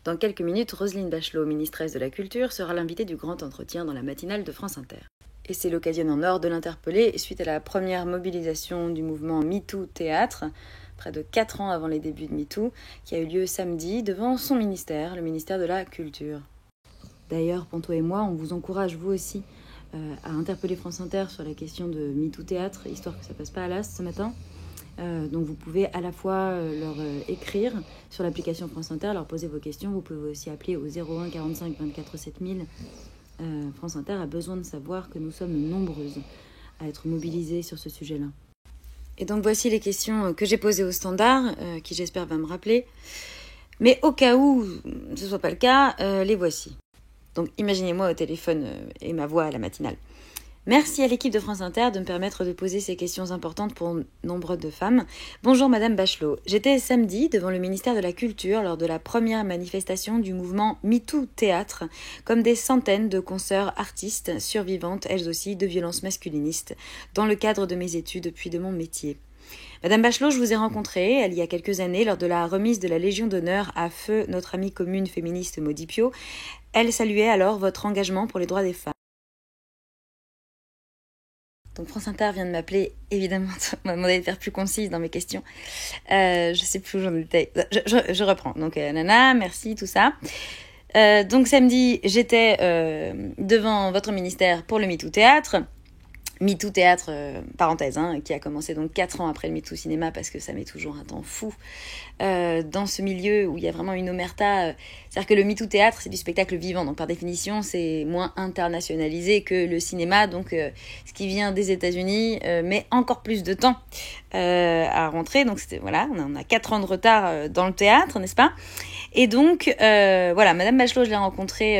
Dans quelques minutes, Roselyne Bachelot, ministresse de la Culture, sera l'invitée du grand entretien dans la matinale de France Inter. Et c'est l'occasion en or de l'interpeller suite à la première mobilisation du mouvement MeToo Théâtre, près de 4 ans avant les débuts de MeToo, qui a eu lieu samedi devant son ministère, le ministère de la Culture. D'ailleurs, Ponto et moi, on vous encourage, vous aussi, à interpeller France Inter sur la question de MeToo Théâtre, histoire que ça passe pas à l'as ce matin. Donc vous pouvez à la fois leur écrire sur l'application France Inter, leur poser vos questions. Vous pouvez aussi appeler au 01 45 24 7000. France Inter a besoin de savoir que nous sommes nombreuses à être mobilisées sur ce sujet-là. Et donc voici les questions que j'ai posées au standard, qui j'espère va me rappeler. Mais au cas où ce ne soit pas le cas, les voici. Donc imaginez-moi au téléphone et ma voix à la matinale. Merci à l'équipe de France Inter de me permettre de poser ces questions importantes pour nombre de femmes. Bonjour Madame Bachelot. J'étais samedi devant le ministère de la Culture lors de la première manifestation du mouvement MeToo Théâtre, comme des centaines de consoeurs artistes survivantes, elles aussi, de violences masculinistes, dans le cadre de mes études puis de mon métier. Madame Bachelot, je vous ai rencontrée, il y a quelques années, lors de la remise de la Légion d'honneur à feu notre amie commune féministe Maudy Piot. Elle saluait alors votre engagement pour les droits des femmes. Donc France Inter vient de m'appeler, évidemment, m'a demandé de faire plus concise dans mes questions. Je sais plus où j'en étais. Je reprends. Donc nana, merci, tout ça. Donc samedi, j'étais devant votre ministère pour le MeToo Théâtre. MeToo Théâtre, parenthèse, qui a commencé donc 4 ans après le MeToo Cinéma, parce que ça met toujours un temps fou dans ce milieu où il y a vraiment une omerta. C'est-à-dire que le MeToo Théâtre, c'est du spectacle vivant, donc par définition, c'est moins internationalisé que le cinéma, donc ce qui vient des États-Unis met encore plus de temps à rentrer. Donc c'était, voilà, on a 4 ans de retard dans le théâtre, n'est-ce pas ? Et donc, voilà, Madame Bachelot, je l'ai rencontrée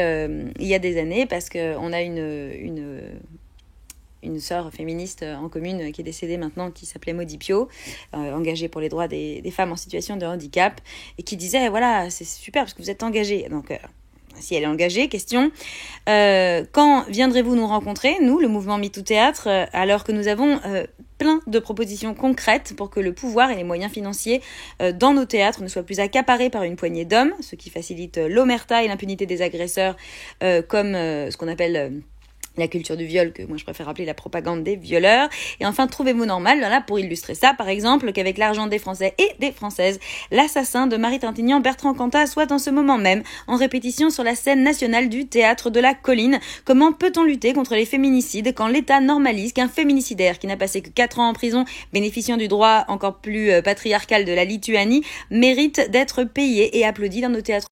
il y a des années, parce qu'on a une sœur féministe en commune qui est décédée maintenant, qui s'appelait Maudy Piot, engagée pour les droits des femmes en situation de handicap, et qui disait, voilà, c'est super parce que vous êtes engagée. Donc, si elle est engagée, question, quand viendrez-vous nous rencontrer, nous, le mouvement MeToo Théâtre, alors que nous avons plein de propositions concrètes pour que le pouvoir et les moyens financiers dans nos théâtres ne soient plus accaparés par une poignée d'hommes, ce qui facilite l'omerta et l'impunité des agresseurs, comme ce qu'on appelle la culture du viol, que moi je préfère appeler la propagande des violeurs. Et enfin, trouvez-vous normal, voilà, pour illustrer ça, par exemple, qu'avec l'argent des Français et des Françaises, l'assassin de Marie Trintignant, Bertrand Cantat, soit en ce moment même en répétition sur la scène nationale du Théâtre de la Colline. Comment peut-on lutter contre les féminicides quand l'État normalise qu'un féminicidaire qui n'a passé que 4 ans en prison, bénéficiant du droit encore plus patriarcal de la Lituanie, mérite d'être payé et applaudi dans nos théâtres?